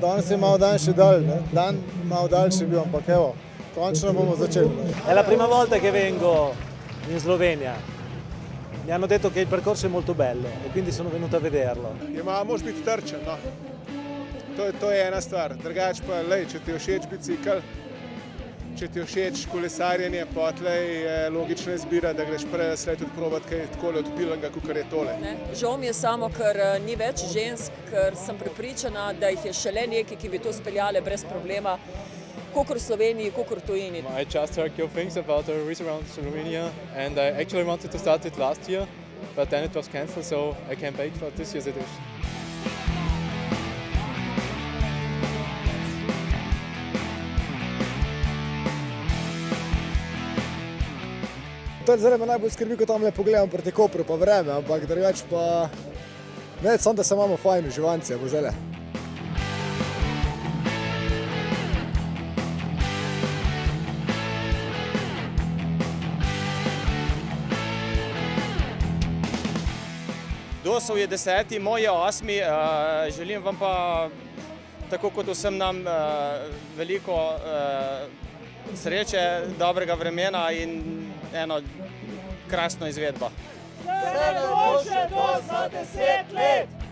Danes je malo daljši dan malo daljši bil, ampak evo, končno bomo začeli. È la prima volta che vengo in Slovenia. Mi hanno detto che il percorso è molto bello e quindi sono venuto a vederlo. Moraš biti trčen, no. To je ena stvar. Drugače pa, če ti je všeč bicikl, če ti je všeč kolesarjenje, potlej je logična izbira, da greš prej tudi probati kaj takole odpilenega, kakor je tole. Žal mi je samo, ker ni več žensk, ker sem prepričana, da jih je šele nekaj, ki bi to speljale brez problema, kakor v Sloveniji, kakor v tujini. I just heard good things about the race around Slovenia and I actually wanted to start it last year, but then it was cancelled, so I came back for this year's edition. To je zdaj me najbolj skrbi, ko tamle pogledam proti Kopru pa vreme, ampak drugače pa ne, samo da se imamo fajn uživanci, bo zdajle. Dosov je 10., moj je 8. Želim vam pa, tako kot vsem nam, veliko sreče, dobrega vremena in eno krasno izvedbo. Vse najboljše do za 10 let!